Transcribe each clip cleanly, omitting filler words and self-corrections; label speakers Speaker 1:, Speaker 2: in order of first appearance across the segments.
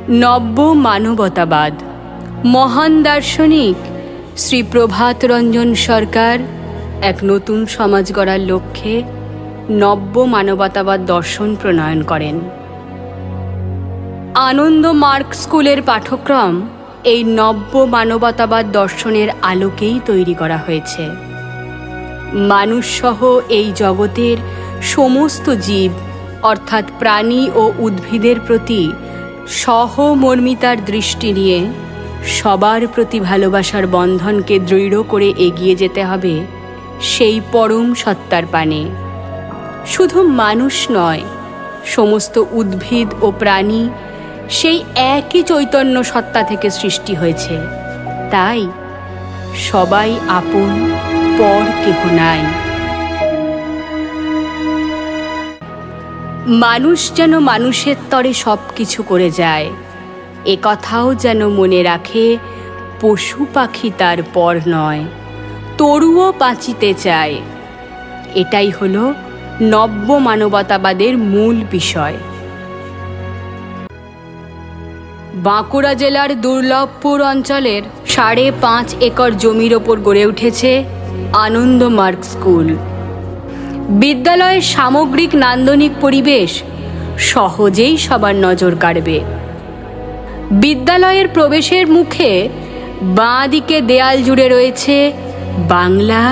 Speaker 1: নব্য মানবতাবাদ। মহান দার্শনিক শ্রী প্রভাত রঞ্জন সরকার এক নতুন সমাজ গড়ার লক্ষ্যে নব্য মানবতাবাদ দর্শন প্রণয়ন করেন। আনন্দ মার্গ স্কুলের পাঠ্যক্রম এই নব্য মানবতাবাদ দর্শনের আলোকেই তৈরি করা হয়েছে। মানুষসহ এই জগতের সমস্ত জীব অর্থাৎ প্রাণী ও উদ্ভিদের প্রতি সহমর্মিতার দৃষ্টি নিয়ে সবার প্রতি ভালোবাসার বন্ধনকে দৃঢ় করে এগিয়ে যেতে হবে সেই পরম সত্তার পানে। শুধু মানুষ নয়, সমস্ত উদ্ভিদ ও প্রাণী সেই একই চৈতন্য সত্তা থেকে সৃষ্টি হয়েছে। তাই সবাই আপন, পর কেহ নাই। মানুষ যেন মানুষের তরে সব কিছু করে যায়, এ কথাও যেন মনে রাখে পশু পাখি তার পর নয়, তরুও বাঁচিতে চায়। এটাই হলো নব্য মানবতাবাদের মূল বিষয়। বাঁকুড়া জেলার দুর্লভপুর অঞ্চলের 5.5 একর জমির ওপর গড়ে উঠেছে আনন্দ মার্গ স্কুল। বিদ্যালয়ের সামগ্রিক নান্দনিক পরিবেশ সহজেই সবার নজর কাড়বে। বিদ্যালয়ের প্রবেশের মুখে বাঁ দিকে দেয়াল জুড়ে রয়েছে বাংলা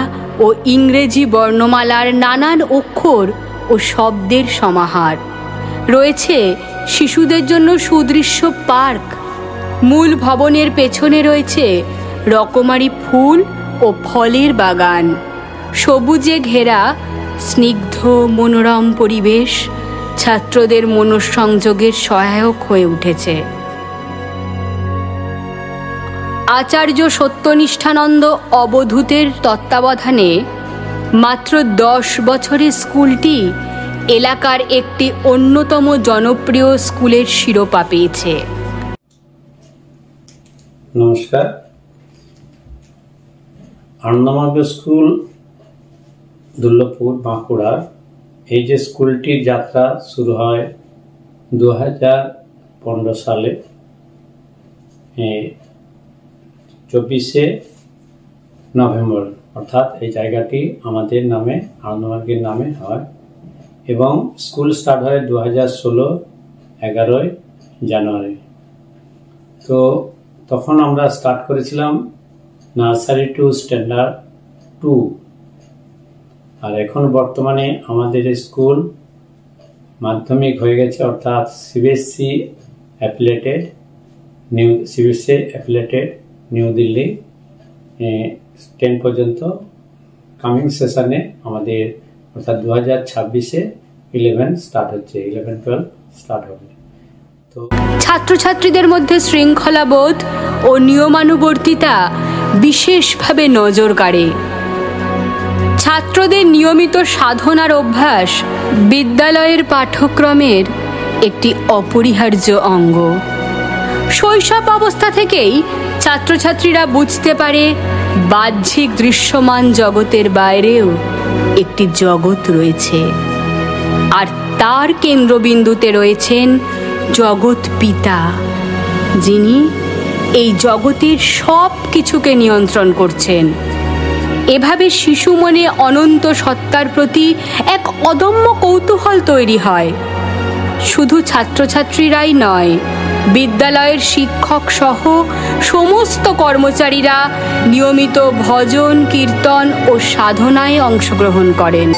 Speaker 1: ও ইংরেজি বর্ণমালার নানান অক্ষর ও শব্দের সমাহার। রয়েছে শিশুদের জন্য সুদৃশ্য পার্ক। মূল ভবনের পেছনে রয়েছে রকমারি ফুল ও ফলের বাগান। সবুজে ঘেরা স্নিগ্ধ মনোরম পরিবেশ ছাত্রদের মনঃসংযোগের সহায়ক হয়ে উঠেছে। আচার্য সত্যনিষ্ঠানন্দ অবধূতের তত্ত্বাবধানে মাত্র 10 বছরের স্কুলটি এলাকার একটি অন্যতম জনপ্রিয় স্কুলের শিরোপা পেয়েছে।
Speaker 2: নমস্কার। আনন্দ মার্গ স্কুল দুর্লভপুর বাঁকুড়ার এই যে স্কুলটির যাত্রা শুরু হয় 2015 সালে 24শে নভেম্বর, অর্থাৎ এই জায়গাটি আমাদের নামে আনন্দ মার্গের নামে হয় এবং স্কুল স্টার্ট হয় 2016 11 জানুয়ারি। তো তখন আমরা স্টার্ট করেছিলাম নার্সারি টু স্ট্যান্ডার্ড 2। আর এখন বর্তমানে আমাদের স্কুল মাধ্যমিক হয়ে গেছে, অর্থাৎ সিবিএসসি অ্যাফিলিয়েটেড নিউ দিল্লি 10 পর্যন্ত। কামিং সেশনে আমাদের অর্থাৎ 2026-এ 11 স্টার্ট হচ্ছে, 11-12 স্টার্ট হবে। তো
Speaker 1: ছাত্রছাত্রীদের মধ্যে শৃঙ্খলাবোধ ও নিয়মানুবর্তিতা বিশেষভাবে নজর কাড়ে। ছাত্রদের নিয়মিত সাধনার অভ্যাস বিদ্যালয়ের পাঠ্যক্রমের একটি অপরিহার্য অঙ্গ। শৈশব অবস্থা থেকেই ছাত্রছাত্রীরা বুঝতে পারে বাহ্যিক দৃশ্যমান জগতের বাইরেও একটি জগৎ রয়েছে, আর তার কেন্দ্রবিন্দুতে রয়েছেন জগৎ পিতা, যিনি এই জগতের সব কিছুকে নিয়ন্ত্রণ করছেন। এভাবে শিশু মনে অনন্ত সত্তার প্রতি এক অদম্য কৌতূহল তৈরি হয়। শুধু ছাত্রছাত্রীরাই নয়, বিদ্যালয়ের শিক্ষক সহ সমস্ত কর্মচারীরা নিয়মিত ভজন, কীর্তন ও সাধনায় অংশগ্রহণ করেন।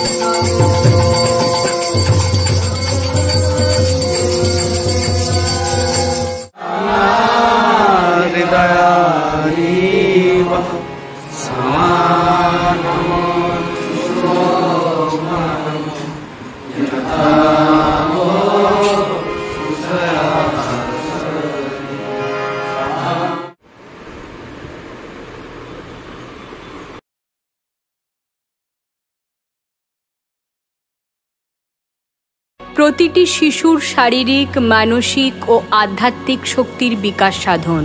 Speaker 1: প্রতিটি শিশুর শারীরিক, মানসিক ও আধ্যাত্মিক শক্তির বিকাশ সাধন।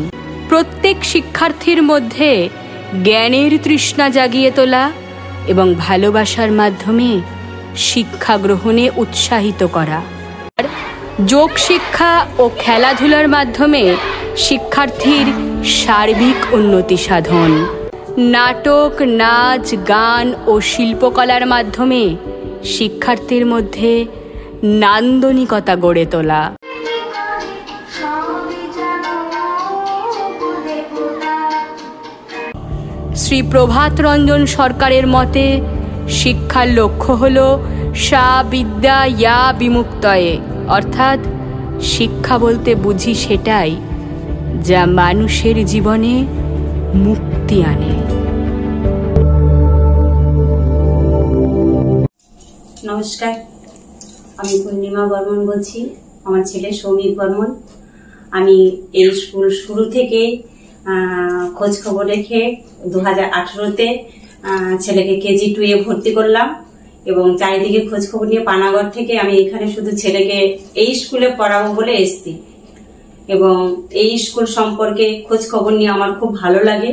Speaker 1: প্রত্যেক শিক্ষার্থীর মধ্যে জ্ঞানের তৃষ্ণা জাগিয়ে তোলা এবং ভালোবাসার মাধ্যমে শিক্ষা গ্রহণে উৎসাহিত করা। যোগ শিক্ষা ও খেলাধুলার মাধ্যমে শিক্ষার্থীর সার্বিক উন্নতি সাধন, নাটক, নাচ, গান ও শিল্পকলার মাধ্যমে শিক্ষার্থীর মধ্যে নান্দনিকতা গড়ে তোলা। শ্রী প্রভাত রঞ্জন সরকারের মতে শিক্ষার লক্ষ্য হল সা বিদ্যা ইয়া বিমুক্তয়ে, অর্থাৎ শিক্ষা বলতে বুঝি সেটাই যা মানুষের জীবনে মুক্তি আনে।
Speaker 3: নমস্কার, আমি পূর্ণিমা বর্মন বলছি। আমার ছেলে সৌমিক বর্মন। আমি এই স্কুল শুরু থেকে খোঁজ খবর রেখে 2018-তে ছেলেকে কেজি 2 এ ভর্তি করলাম এবং চারিদিকে খোঁজ খবর নিয়ে পানাগড় থেকে আমি এখানে শুধু ছেলেকে এই স্কুলে পড়াবো বলে এসেছি এবং এই স্কুল সম্পর্কে খোঁজ খবর নিয়ে আমার খুব ভালো লাগে।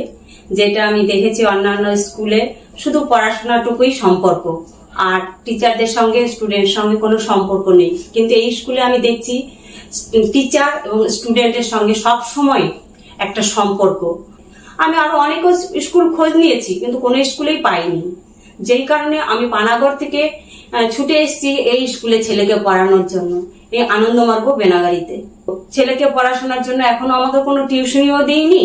Speaker 3: যেটা আমি দেখেছি অন্যান্য স্কুলে শুধু পড়াশোনাটুকুই সম্পর্ক, আর টিচারদের সঙ্গে স্টুডেন্টের সঙ্গে কোনো সম্পর্ক নেই, কিন্তু এই স্কুলে আমি দেখছি টিচার এবং স্টুডেন্টের সঙ্গে সব সময় একটা সম্পর্ক। আমি আরো অনেক স্কুল খোঁজ নিয়েছি কিন্তু কোনো স্কুলেই পাইনি, যেই কারণে আমি পানাগড় থেকে ছুটে এসেছি এই স্কুলে ছেলেকে পড়ানোর জন্য, এই আনন্দমার্গ বেনাগাড়িতে। ছেলেকে পড়াশোনার জন্য এখনো আমাকে কোনো টিউশনিও দিইনি,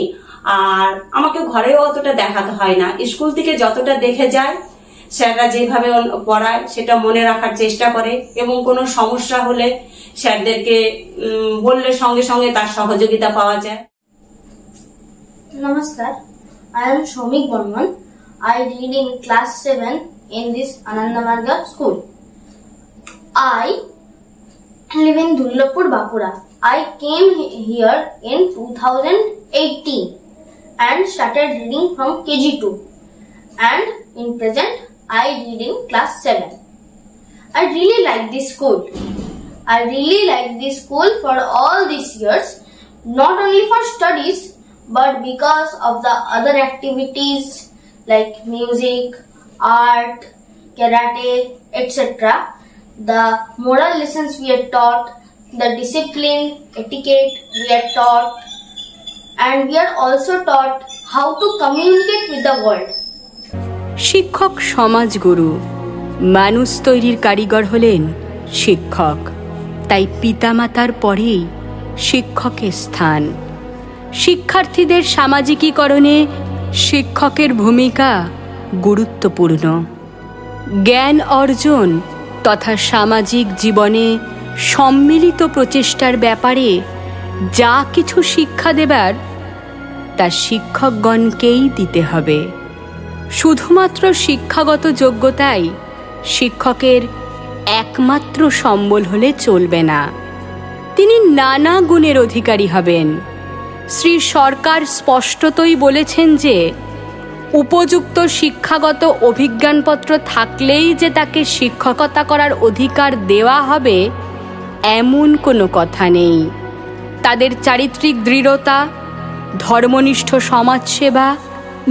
Speaker 3: আর আমাকে ঘরেও অতটা দেখাতে হয় না। স্কুল থেকে যতটা দেখে যায়, স্যাররা যেভাবে পড়ায় সেটা মনে রাখার চেষ্টা করে এবং কোনো সমস্যা হলে স্যারদেরকে বললে সঙ্গে সঙ্গে তার সহযোগিতা পাওয়া যায়।
Speaker 4: Namaskar, I am Shomik Burman. I read in class 7 in this Anandamarga school. I live in Dullapur, Bakura. I came here in 2018 and started reading from KG2, and in present I read in class 7. I really like this school. I really like this school for all these years, not only for studies but because of the other activities like music, art, karate, etc. The moral lessons we are taught, the discipline, etiquette we are taught, and we are also taught how to communicate with the world.
Speaker 1: শিক্ষক সমাজগুরু, মানুষ তৈরির কারিগর হলেন শিক্ষক। তাই পিতামাতার পরেই শিক্ষকের স্থান। শিক্ষার্থীদের সামাজিকীকরণে শিক্ষকের ভূমিকা গুরুত্বপূর্ণ। জ্ঞান অর্জন তথা সামাজিক জীবনে সম্মিলিত প্রচেষ্টার ব্যাপারে যা কিছু শিক্ষা দেবার তা শিক্ষকগণকেই দিতে হবে। শুধুমাত্র শিক্ষাগত যোগ্যতাই শিক্ষকের একমাত্র সম্বল হলে চলবে না, তিনি নানা গুণের অধিকারী হবেন। শ্রী সরকার স্পষ্টতই বলেছেন যে উপযুক্ত শিক্ষাগত অভিজ্ঞানপত্র থাকলেই যে তাকে শিক্ষকতা করার অধিকার দেওয়া হবে এমন কোনো কথা নেই। তাদের চারিত্রিক দৃঢ়তা, ধর্মনিষ্ঠ সমাজসেবা,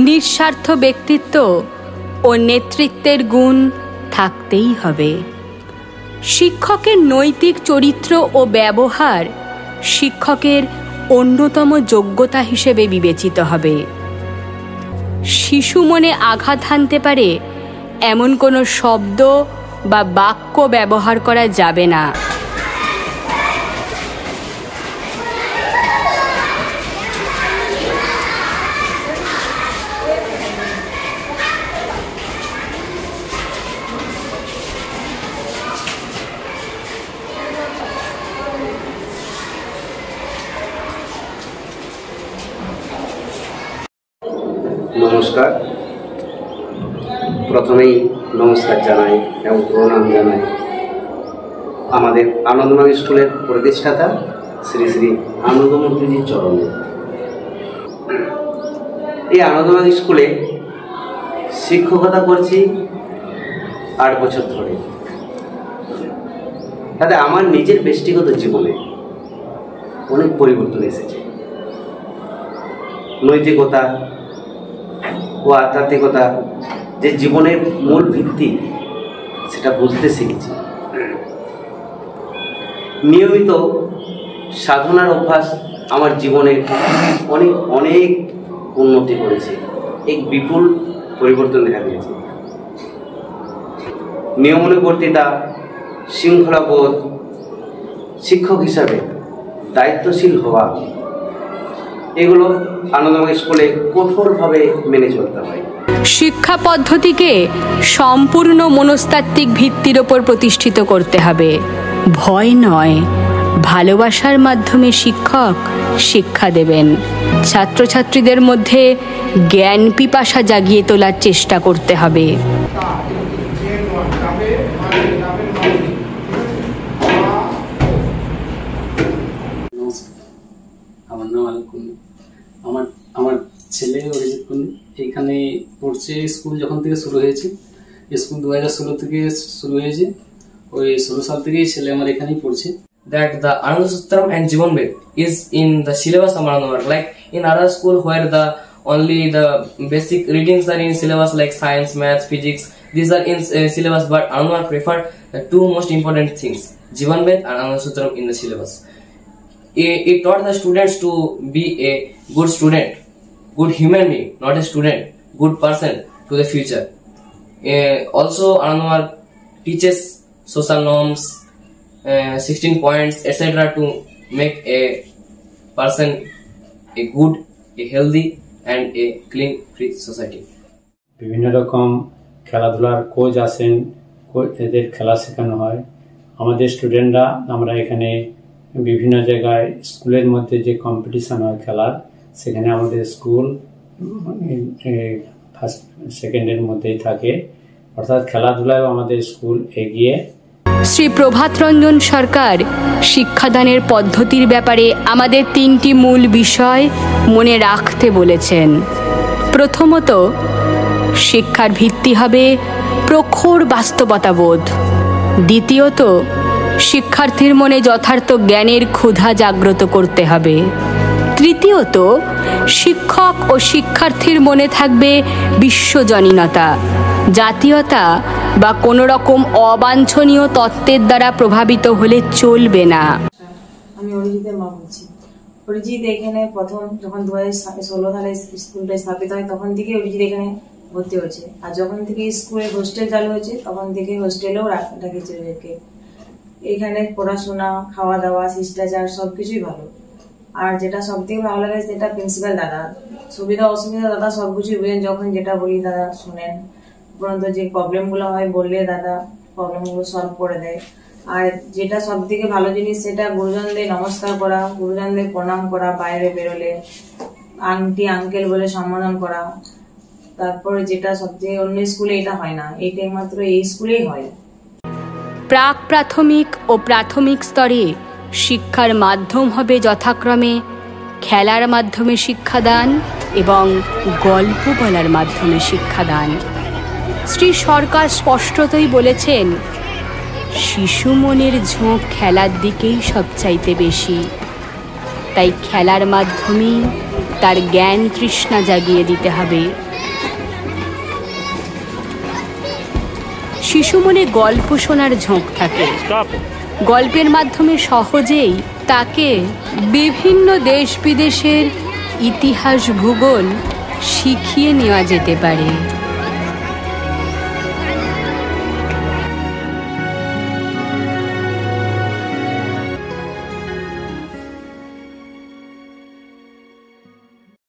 Speaker 1: নিঃস্বার্থ ব্যক্তিত্ব ও নেতৃত্বের গুণ থাকতেই হবে। শিক্ষকের নৈতিক চরিত্র ও ব্যবহার শিক্ষকের অন্যতম যোগ্যতা হিসেবে বিবেচিত হবে। শিশু মনে আঘাত হানতে পারে এমন কোনো শব্দ বা বাক্য ব্যবহার করা যাবে না।
Speaker 5: নমস্কার, প্রথমেই নমস্কার জানাই এবং প্রণাম জানাই আমাদের আনন্দমার্গ স্কুলের প্রতিষ্ঠাতা শ্রী শ্রী আনন্দমূর্তিজির চরণে। এই আনন্দমার্গ স্কুলে শিক্ষকতা করছি 8 বছর ধরে। তাতে আমার নিজের ব্যক্তিগত জীবনে অনেক পরিবর্তন এসেছে। নৈতিকতা ও আধ্যাত্মিকতা যে জীবনের মূল ভিত্তি সেটা বুঝতে শিখেছি। নিয়মিত সাধনার অভ্যাস আমার জীবনে অনেক অনেক উন্নতি করেছে, এক বিপুল পরিবর্তন দেখা দিয়েছে। নিয়মানুবর্তিতা, শৃঙ্খলাবোধ, শিক্ষক হিসাবে দায়িত্বশীল হওয়া, এগুলো আনন্দময় স্কুলে কঠোরভাবে মেনে চলতে হয়।
Speaker 1: শিক্ষা পদ্ধতিকে সম্পূর্ণ মনস্তাত্ত্বিক ভিত্তির ওপর প্রতিষ্ঠিত করতে হবে। ভয় নয়, ভালোবাসার মাধ্যমে শিক্ষক শিক্ষা দেবেন। ছাত্রছাত্রীদের মধ্যে জ্ঞান পিপাসা জাগিয়ে তোলার চেষ্টা করতে হবে।
Speaker 6: আমার নাম আলকুন্নি। আমার ছেলে অরিজিৎ কুন্নি এখানে পড়ছে। স্কুল যখন থেকে শুরু হয়েছে, স্কুল 2016 থেকে শুরু হয়েছে, ওই 16 সাল থেকেই ছেলে আমার এখানেই পড়ছে।
Speaker 7: That the Ananda Sutram and Jivan Ved is in the syllabus of Ananda, like in other school where the only the basic readings are in syllabus like science, maths, physics. These are in syllabus, but Ananda prefer the two most important things, Jivan Ved and Ananda Sutram in the syllabus. It taught the students to be a good student, good human being, not a student, good person to the future. Also, Ananda teaches social norms, 16 points, etc. to make a person a good, a healthy and a clean, free society.
Speaker 2: বিভিন্ন রকম খেলাধুলার coach আসেন, এদের খেলা শেখানো হয়। আমাদের স্টুডেন্টরা, আমরা এখানে বিভিন্ন জায়গায় স্কুলের মধ্যে যে কম্পিটিশন হয় খেলার, সেখানে আমাদের স্কুল ফার্স্ট সেকেন্ডের মধ্যেই থাকে, অর্থাৎ খেলাধুলায় আমাদের স্কুল এগিয়ে।
Speaker 1: শ্রী প্রভাত রঞ্জন সরকার শিক্ষাদানের পদ্ধতির ব্যাপারে আমাদের 3টি মূল বিষয় মনে রাখতে বলেছেন। প্রথমত, শিক্ষার ভিত্তি হবে প্রখর বাস্তবতাবোধ। দ্বিতীয়ত, শিক্ষার্থীর মনে যথার্থ জ্ঞানের ক্ষুধা জাগ্রত করতে হবে। তৃতীয়ত, শিক্ষক ও শিক্ষার্থীর মনে থাকবে বিশ্বজনীনতা, জাতীয়তা বা কোনো রকম অবাঞ্ছনীয় তত্ত্বের দ্বারা প্রভাবিত হলে চলবে না।
Speaker 8: আমি অরিজিতের মা বলছি। অরিজিৎ এখানে প্রথম যখন 2016 সালে স্কুলটা স্থাপিত হয়, তখন থেকে অরিজিৎ এখানে ভর্তি হয়েছে। আর যখন থেকে স্কুলে হোস্টেল চালু হয়েছে, তখন থেকে হোস্টেলেও রাখেছে ওদেরকে। এখানে পড়াশোনা, খাওয়া দাওয়া, শিষ্টাচার সবকিছুই ভালো। আর যেটা সব থেকে ভালো লাগে সেটা প্রিন্সিপাল দাদা, সুবিধা অসুবিধা দাদা সবকিছুই বুঝেন। যখন যেটা বলি দাদা শুনেন, উপরন্ত যে প্রবলেমগুলো হয় বললে দাদা প্রবলেমগুলো সলভ করে দেয়। আর যেটা সব থেকে ভালো জিনিস, সেটা গুরুজনদের নমস্কার করা, গুরুজনদের প্রণাম করা, বাইরে বেরোলে আন্টি আঙ্কেল বলে সম্বোধন করা। তারপরে যেটা সবচেয়ে অন্য স্কুলে এটা হয় না, এইটা মাত্র এই স্কুলেই হয়।
Speaker 1: প্রাক প্রাথমিক ও প্রাথমিক স্তরে শিক্ষার মাধ্যম হবে যথাক্রমে খেলার মাধ্যমে শিক্ষাদান এবং গল্প বলার মাধ্যমে শিক্ষাদান। শ্রী সরকার স্পষ্টতই বলেছেন, শিশু মনের ঝোঁক খেলার দিকেই সবচাইতে বেশি। তাই খেলার মাধ্যমেই তার জ্ঞান তৃষ্ণা জাগিয়ে দিতে হবে। শিশু মনে গল্প শোনার ঝোঁক থাকে। গল্পের মাধ্যমে সহজেই তাকে বিভিন্ন দেশ বিদেশের ইতিহাস ভূগোল শিখিয়ে নেওয়া যেতে পারে।